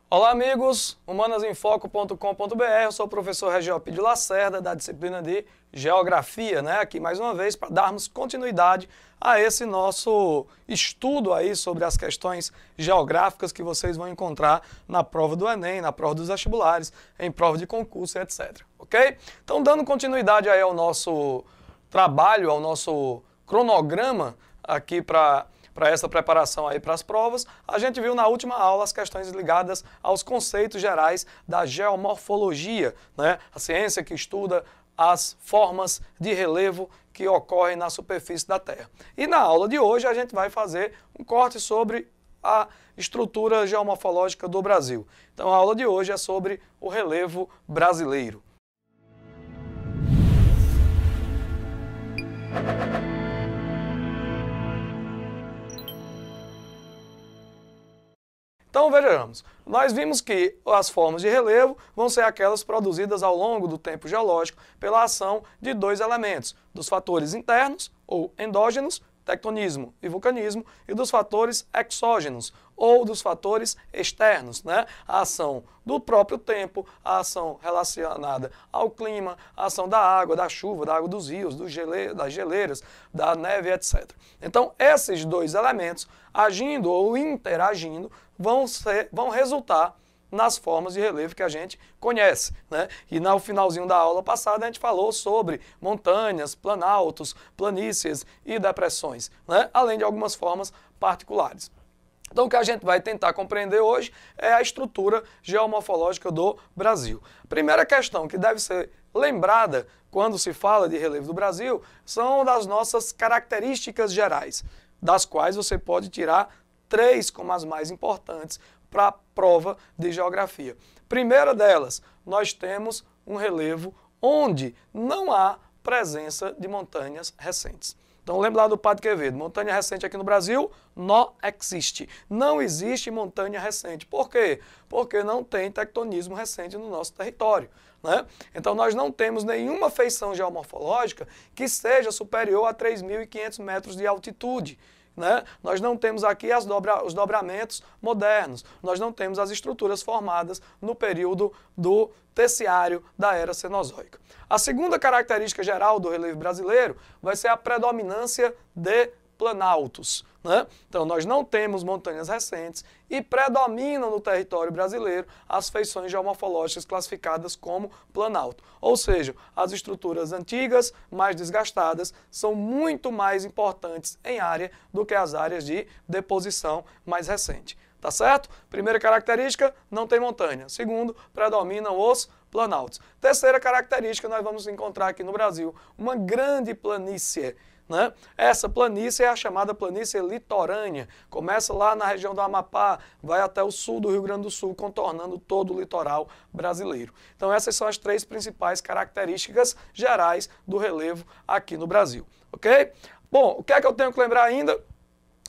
Olá amigos, humanasemfoco.com.br, eu sou o professor Regiope de Lacerda, da disciplina de Geografia, aqui mais uma vez para darmos continuidade a esse nosso estudo aí sobre as questões geográficas que vocês vão encontrar na prova do Enem, na prova dos vestibulares, em prova de concurso, etc. Ok? Então, dando continuidade aí ao nosso trabalho, ao nosso cronograma aqui para essa preparação aí para as provas, a gente viu na última aula as questões ligadas aos conceitos gerais da geomorfologia, a ciência que estuda as formas de relevo que ocorrem na superfície da Terra. E na aula de hoje a gente vai fazer um corte sobre a estrutura geomorfológica do Brasil. Então a aula de hoje é sobre o relevo brasileiro. Então vejamos, nós vimos que as formas de relevo vão ser aquelas produzidas ao longo do tempo geológico pela ação de dois elementos, dos fatores internos ou endógenos, tectonismo e vulcanismo, e dos fatores exógenos ou dos fatores externos, a ação do próprio tempo, a ação relacionada ao clima, a ação da água, da chuva, da água dos rios, das geleiras, da neve, etc. Então, esses dois elementos, agindo ou interagindo, vão resultar nas formas de relevo que a gente conhece. E no finalzinho da aula passada a gente falou sobre montanhas, planaltos, planícies e depressões, além de algumas formas particulares. Então o que a gente vai tentar compreender hoje é a estrutura geomorfológica do Brasil. Primeira questão que deve ser lembrada quando se fala de relevo do Brasil são das nossas características gerais, das quais você pode tirar três como as mais importantes para a prova de geografia. Primeira delas, nós temos um relevo onde não há presença de montanhas recentes. Então lembra lá do Padre Quevedo, montanha recente aqui no Brasil não existe. Não existe montanha recente. Por quê? Porque não tem tectonismo recente no nosso território. Então nós não temos nenhuma feição geomorfológica que seja superior a 3.500 metros de altitude. Nós não temos aqui os dobramentos modernos, nós não temos as estruturas formadas no período do terciário da era Cenozoica. A segunda característica geral do relevo brasileiro vai ser a predominância de planaltos. Então nós não temos montanhas recentes e predominam no território brasileiro as feições geomorfológicas classificadas como planalto. Ou seja, as estruturas antigas, mais desgastadas, são muito mais importantes em área do que as áreas de deposição mais recente. Tá certo? Primeira característica, não tem montanha. Segundo, predominam os planaltos. Terceira característica, nós vamos encontrar aqui no Brasil uma grande planície. Essa planície é a chamada planície litorânea. Começa lá na região do Amapá, vai até o sul do Rio Grande do Sul, contornando todo o litoral brasileiro. Então essas são as três principais características gerais do relevo aqui no Brasil. Ok? Bom, o que é que eu tenho que lembrar ainda?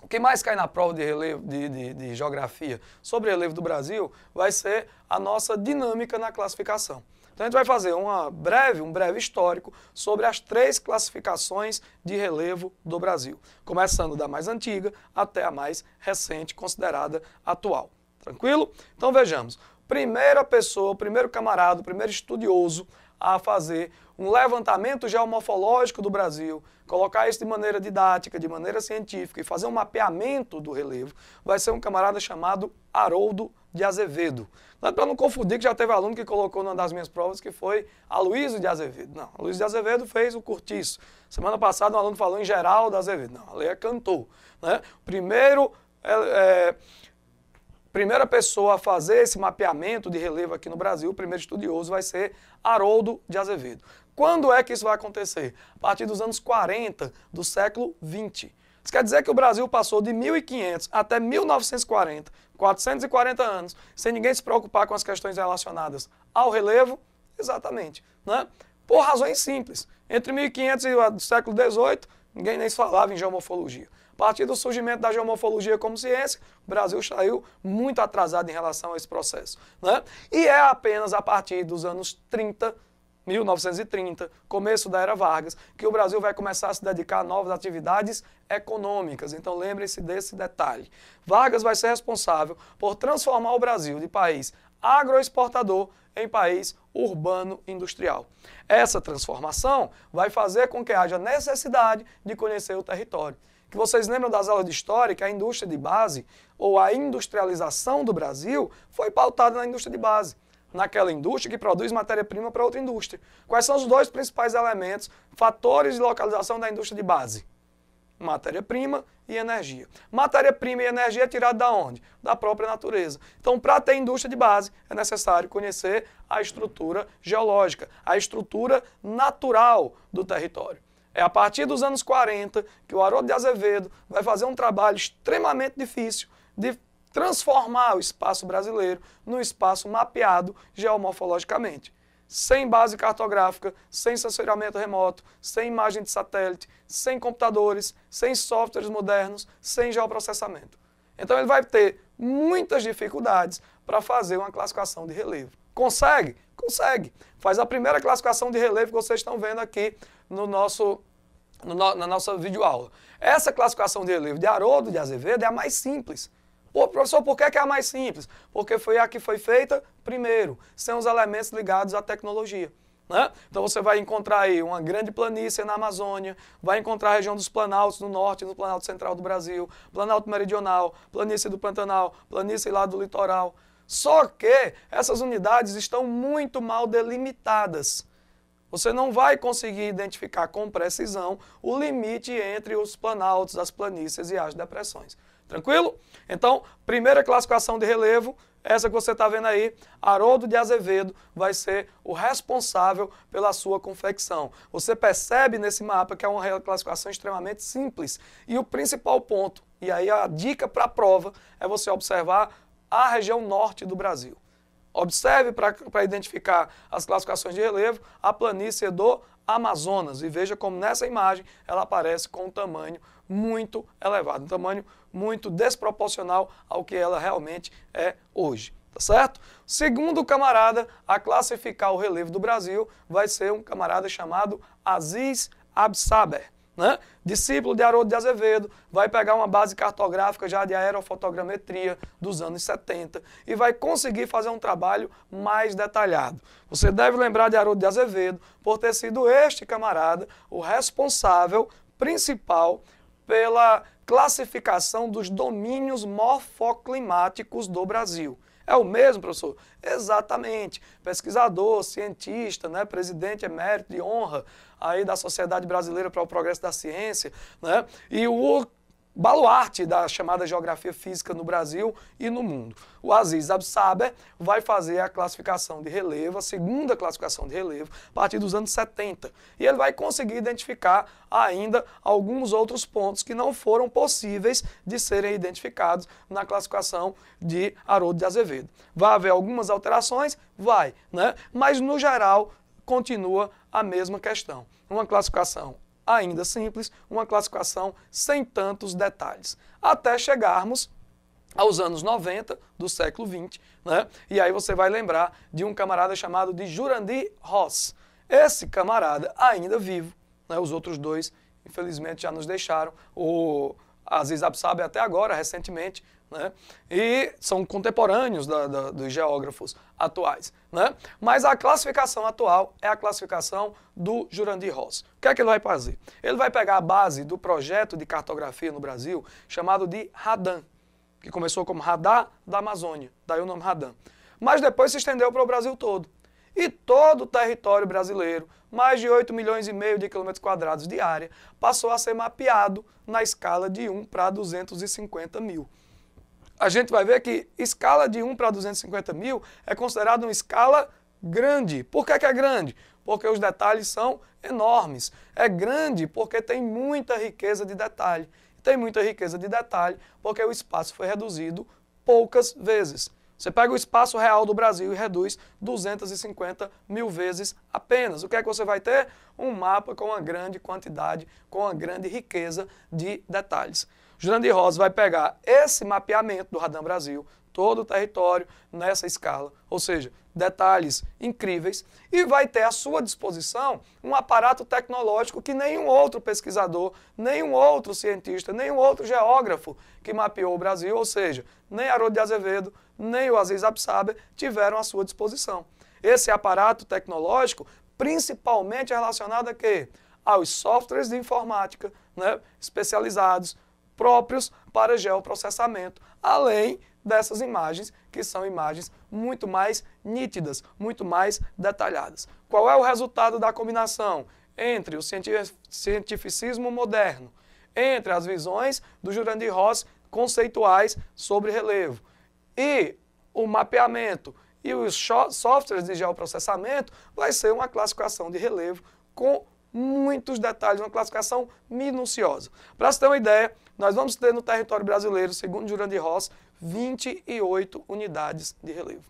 O que mais cai na prova de relevo de geografia sobre relevo do Brasil vai ser a nossa dinâmica na classificação. Então a gente vai fazer um breve histórico sobre as três classificações de relevo do Brasil, começando da mais antiga até a mais recente, considerada atual. Tranquilo? Então vejamos. Primeira pessoa, o primeiro camarada, o primeiro estudioso a fazer um levantamento geomorfológico do Brasil, colocar isso de maneira didática, de maneira científica e fazer um mapeamento do relevo, vai ser um camarada chamado Haroldo de Azevedo. Para não confundir que já teve aluno que colocou numa das minhas provas que foi Aloysio de Azevedo. Não, Aloysio de Azevedo fez o Cortiço. Semana passada um aluno falou em Geraldo de Azevedo. Não, ali é cantor. Primeira pessoa a fazer esse mapeamento de relevo aqui no Brasil, o primeiro estudioso, vai ser Haroldo de Azevedo. Quando é que isso vai acontecer? A partir dos anos 40 do século XX. Isso quer dizer que o Brasil passou de 1500 até 1940, 440 anos, sem ninguém se preocupar com as questões relacionadas ao relevo? Exatamente. Por razões simples. Entre 1500 e o século XVIII, ninguém nem falava em geomorfologia. A partir do surgimento da geomorfologia como ciência, o Brasil saiu muito atrasado em relação a esse processo, né? E é apenas a partir dos anos 30, 1930, começo da Era Vargas, que o Brasil vai começar a se dedicar a novas atividades econômicas. Então lembrem-se desse detalhe. Vargas vai ser responsável por transformar o Brasil de país agroexportador em país urbano industrial. Essa transformação vai fazer com que haja necessidade de conhecer o território. Que vocês lembram das aulas de história que a indústria de base ou a industrialização do Brasil foi pautada na indústria de base, naquela indústria que produz matéria-prima para outra indústria. Quais são os dois principais elementos, fatores de localização da indústria de base? Matéria-prima e energia. Matéria-prima e energia é tirada da onde? Da própria natureza. Então, para ter indústria de base, é necessário conhecer a estrutura geológica, a estrutura natural do território. É a partir dos anos 40 que o Haroldo de Azevedo vai fazer um trabalho extremamente difícil de transformar o espaço brasileiro num espaço mapeado geomorfologicamente. Sem base cartográfica, sem sensoriamento remoto, sem imagem de satélite, sem computadores, sem softwares modernos, sem geoprocessamento. Então ele vai ter muitas dificuldades para fazer uma classificação de relevo. Consegue? Consegue. Faz a primeira classificação de relevo que vocês estão vendo aqui na nossa videoaula. Essa classificação de relevo de Haroldo de Azevedo é a mais simples. Pô, professor, por que é a mais simples? Porque foi a que foi feita primeiro, sem os elementos ligados à tecnologia, né? Então você vai encontrar aí uma grande planície na Amazônia, vai encontrar a região dos Planaltos no norte, no Planalto Central do Brasil, Planalto Meridional, planície do Pantanal, planície lá do litoral. Só que essas unidades estão muito mal delimitadas. Você não vai conseguir identificar com precisão o limite entre os planaltos, as planícies e as depressões. Tranquilo? Então, primeira classificação de relevo, essa que você está vendo aí, Haroldo de Azevedo vai ser o responsável pela sua confecção. Você percebe nesse mapa que é uma classificação extremamente simples. E o principal ponto, e aí a dica para a prova, é você observar a região norte do Brasil. Observe para identificar as classificações de relevo a planície do Amazonas e veja como nessa imagem ela aparece com um tamanho muito elevado, um tamanho muito desproporcional ao que ela realmente é hoje, tá certo? Segundo camarada a classificar o relevo do Brasil vai ser um camarada chamado Aziz Absaber, né? Discípulo de Haroldo de Azevedo, vai pegar uma base cartográfica já de aerofotogrametria dos anos 70 e vai conseguir fazer um trabalho mais detalhado. Você deve lembrar de Haroldo de Azevedo por ter sido este camarada o responsável principal pela classificação dos domínios morfoclimáticos do Brasil. É o mesmo, professor? Exatamente. Pesquisador, cientista, né? Presidente emérito de honra aí da Sociedade Brasileira para o Progresso da Ciência, né? E o baluarte da chamada geografia física no Brasil e no mundo. O Aziz Absaber vai fazer a classificação de relevo, a segunda classificação de relevo, a partir dos anos 70. E ele vai conseguir identificar ainda alguns outros pontos que não foram possíveis de serem identificados na classificação de Haroldo de Azevedo. Vai haver algumas alterações? Vai, né? Mas no geral continua a mesma questão. Uma classificação ainda simples, uma classificação sem tantos detalhes. Até chegarmos aos anos 90 do século XX, né? E aí você vai lembrar de um camarada chamado de Jurandir Ross. Esse camarada ainda vivo, né? Os outros dois, infelizmente, já nos deixaram. O Aziz Absaber até agora, recentemente, né? E são contemporâneos dos geógrafos atuais, né? Mas a classificação atual é a classificação do Jurandir Ross. O que é que ele vai fazer? Ele vai pegar a base do projeto de cartografia no Brasil chamado de RADAM, que começou como Radar da Amazônia, daí o nome RADAM. Mas depois se estendeu para o Brasil todo. E todo o território brasileiro, mais de 8,5 milhões de quilômetros quadrados de área, passou a ser mapeado na escala de 1 para 250 mil. A gente vai ver que escala de 1 para 250 mil é considerada uma escala grande. Por que é grande? Porque os detalhes são enormes. É grande porque tem muita riqueza de detalhe. Tem muita riqueza de detalhe porque o espaço foi reduzido poucas vezes. Você pega o espaço real do Brasil e reduz 250 mil vezes apenas. O que é que você vai ter? Um mapa com uma grande quantidade, com uma grande riqueza de detalhes. Jurandir Rosa vai pegar esse mapeamento do Radam Brasil, todo o território nessa escala, ou seja, detalhes incríveis, e vai ter à sua disposição um aparato tecnológico que nenhum outro pesquisador, nenhum outro cientista, nenhum outro geógrafo que mapeou o Brasil, ou seja, nem Haroldo de Azevedo, nem o Aziz Absaber tiveram à sua disposição. Esse aparato tecnológico, principalmente relacionado a quê? Aos softwares de informática, né, especializados, próprios para geoprocessamento, além dessas imagens, que são imagens muito mais nítidas, muito mais detalhadas. Qual é o resultado da combinação entre o cientificismo moderno, entre as visões do Jurandir Ross conceituais sobre relevo e o mapeamento e os softwares de geoprocessamento? Vai ser uma classificação de relevo com muitos detalhes, uma classificação minuciosa. Para você ter uma ideia, nós vamos ter no território brasileiro, segundo Jurandir Ross, 28 unidades de relevo.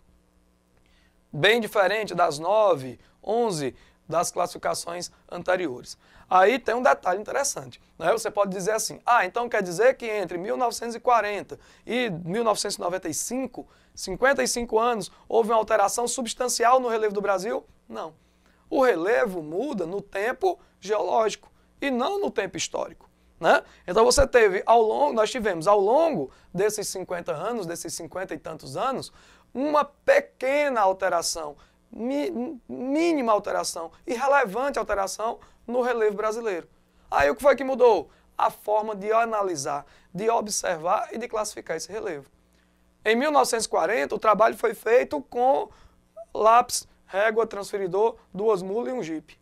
Bem diferente das 9, 11 das classificações anteriores. Aí tem um detalhe interessante, né? Você pode dizer assim, então quer dizer que entre 1940 e 1995, 55 anos, houve uma alteração substancial no relevo do Brasil? Não. O relevo muda no tempo geológico e não no tempo histórico, né? Então nós tivemos ao longo desses 50 anos, desses 50 e tantos anos, uma pequena alteração, mínima alteração, irrelevante alteração no relevo brasileiro. Aí o que foi que mudou? A forma de analisar, de observar e de classificar esse relevo. Em 1940, o trabalho foi feito com lápis, régua, transferidor, 2 mulas e um jipe.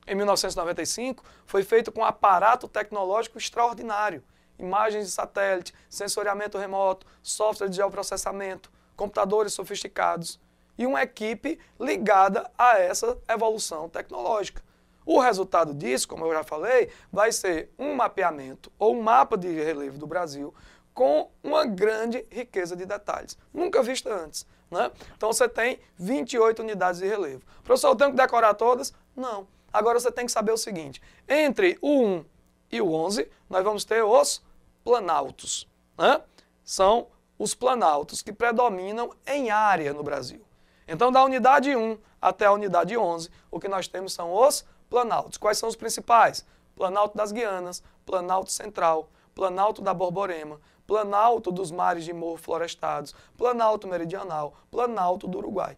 Em 1995, foi feito com um aparato tecnológico extraordinário. Imagens de satélite, sensoriamento remoto, software de geoprocessamento, computadores sofisticados e uma equipe ligada a essa evolução tecnológica. O resultado disso, como eu já falei, vai ser um mapeamento ou um mapa de relevo do Brasil com uma grande riqueza de detalhes, nunca vista antes, né? Então você tem 28 unidades de relevo. Professor, eu tenho que decorar todas? Não. Agora você tem que saber o seguinte, entre o 1 e o 11, nós vamos ter os planaltos, né? São os planaltos que predominam em área no Brasil. Então, da unidade 1 até a unidade 11, o que nós temos são os planaltos. Quais são os principais? Planalto das Guianas, Planalto Central, Planalto da Borborema, Planalto dos mares de morro florestados, Planalto Meridional, Planalto do Uruguai.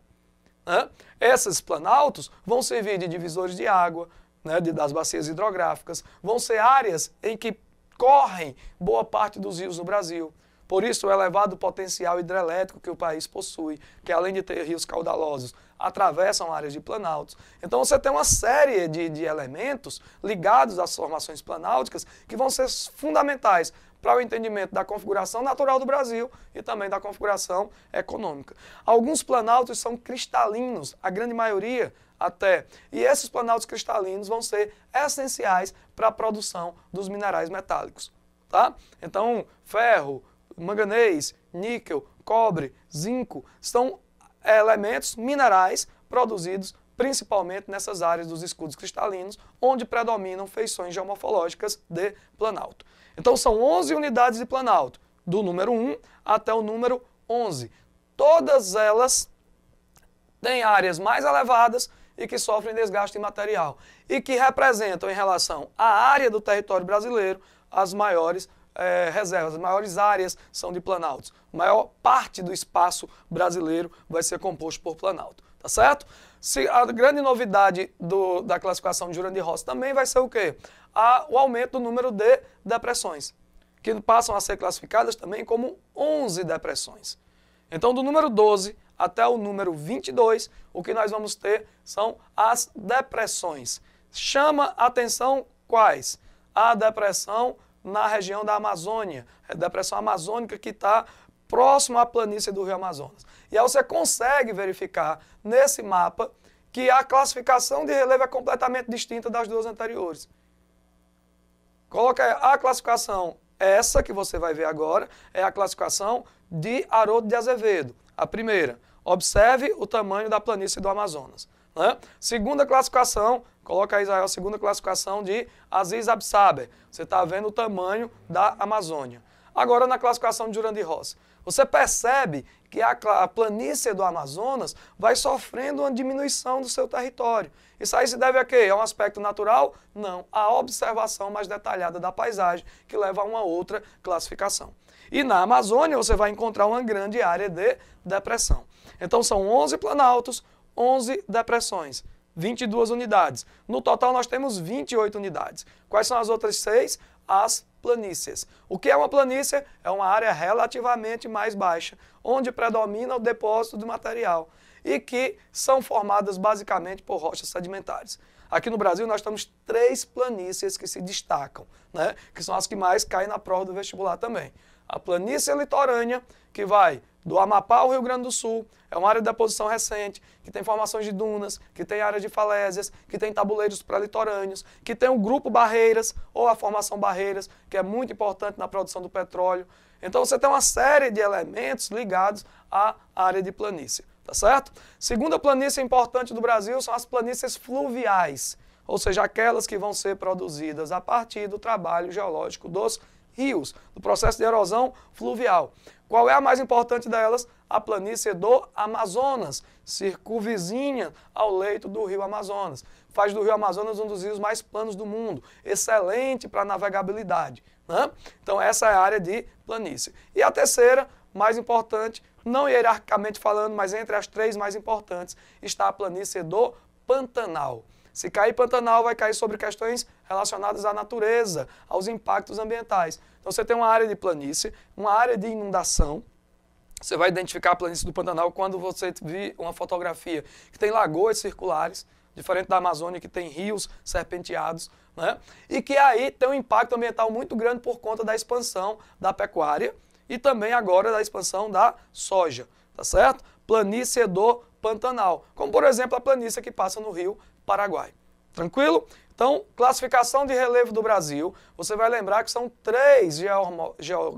Esses planaltos vão servir de divisores de água, né, das bacias hidrográficas, vão ser áreas em que correm boa parte dos rios no Brasil. Por isso, o elevado potencial hidrelétrico que o país possui, que além de ter rios caudalosos, atravessam áreas de planaltos. Então, você tem uma série de elementos ligados às formações planálticas que vão ser fundamentais para o entendimento da configuração natural do Brasil e também da configuração econômica. Alguns planaltos são cristalinos, a grande maioria até, e esses planaltos cristalinos vão ser essenciais para a produção dos minerais metálicos, tá? Então, ferro, manganês, níquel, cobre, zinco, são elementos minerais produzidos principalmente nessas áreas dos escudos cristalinos, onde predominam feições geomorfológicas de planalto. Então são 11 unidades de planalto, do número 1 até o número 11. Todas elas têm áreas mais elevadas e que sofrem desgaste material e que representam, em relação à área do território brasileiro, as maiores reservas, as maiores áreas são de planaltos. A maior parte do espaço brasileiro vai ser composto por planalto, tá certo? A grande novidade da classificação de Jurandir Ross também vai ser o quê? O aumento do número de depressões, que passam a ser classificadas também como 11 depressões. Então, do número 12 até o número 22, o que nós vamos ter são as depressões. Chama atenção quais? A depressão na região da Amazônia, a depressão amazônica que está próximo à planície do Rio Amazonas. E aí você consegue verificar nesse mapa que a classificação de relevo é completamente distinta das duas anteriores. Coloca aí, a classificação, essa que você vai ver agora, é a classificação de Haroldo de Azevedo. A primeira, observe o tamanho da planície do Amazonas. Né? Segunda classificação, coloca aí, Israel, segunda classificação de Aziz Absaber. Você está vendo o tamanho da Amazônia. Agora na classificação de Jurandir Ross. Você percebe que a planície do Amazonas vai sofrendo uma diminuição do seu território. Isso aí se deve a quê? A um aspecto natural? Não, a observação mais detalhada da paisagem, que leva a uma outra classificação. E na Amazônia você vai encontrar uma grande área de depressão. Então são 11 planaltos, 11 depressões, 22 unidades. No total nós temos 28 unidades. Quais são as outras 6? As planícies. O que é uma planície? É uma área relativamente mais baixa, onde predomina o depósito de material e que são formadas basicamente por rochas sedimentares. Aqui no Brasil nós temos 3 planícies que se destacam, né? Que são as que mais caem na prova do vestibular também. A planície litorânea, que vai do Amapá ao Rio Grande do Sul, é uma área de deposição recente, que tem formações de dunas, que tem área de falésias, que tem tabuleiros pré-litorâneos, que tem o grupo Barreiras, ou a formação Barreiras, que é muito importante na produção do petróleo. Então você tem uma série de elementos ligados à área de planície, tá certo? Segunda planície importante do Brasil são as planícies fluviais, ou seja, aquelas que vão ser produzidas a partir do trabalho geológico dos rios, do processo de erosão fluvial. Qual é a mais importante delas? A planície do Amazonas, circunvizinha ao leito do rio Amazonas. Faz do rio Amazonas um dos rios mais planos do mundo, excelente para navegabilidade, né? Então essa é a área de planície. E a terceira, mais importante, não hierarquicamente falando, mas entre as 3 mais importantes, está a planície do Pantanal. Se cair Pantanal, vai cair sobre questões relacionadas à natureza, aos impactos ambientais. Então você tem uma área de planície, uma área de inundação. Você vai identificar a planície do Pantanal quando você vir uma fotografia que tem lagoas circulares, diferente da Amazônia, que tem rios serpenteados, né? E que aí tem um impacto ambiental muito grande por conta da expansão da pecuária e também agora da expansão da soja, tá certo? Planície do Pantanal, como por exemplo a planície que passa no rio Paraguai. Tranquilo? Então, classificação de relevo do Brasil, você vai lembrar que são 3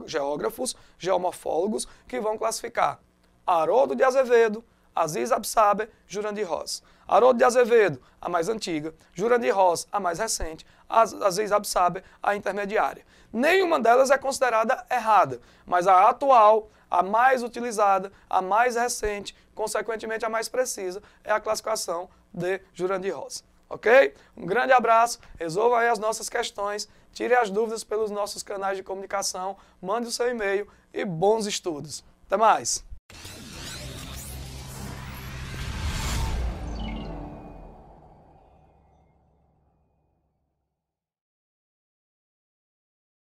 geógrafos, geomorfólogos, que vão classificar Haroldo de Azevedo, Aziz Absaber, Jurandir Ross. Haroldo de Azevedo, a mais antiga, Jurandir Ross, a mais recente, Aziz Absaber, a intermediária. Nenhuma delas é considerada errada, mas a atual, a mais utilizada, a mais recente, consequentemente a mais precisa, é a classificação de Jurandir Ross. Ok? Um grande abraço, resolva aí as nossas questões, tire as dúvidas pelos nossos canais de comunicação, mande o seu e-mail e bons estudos. Até mais!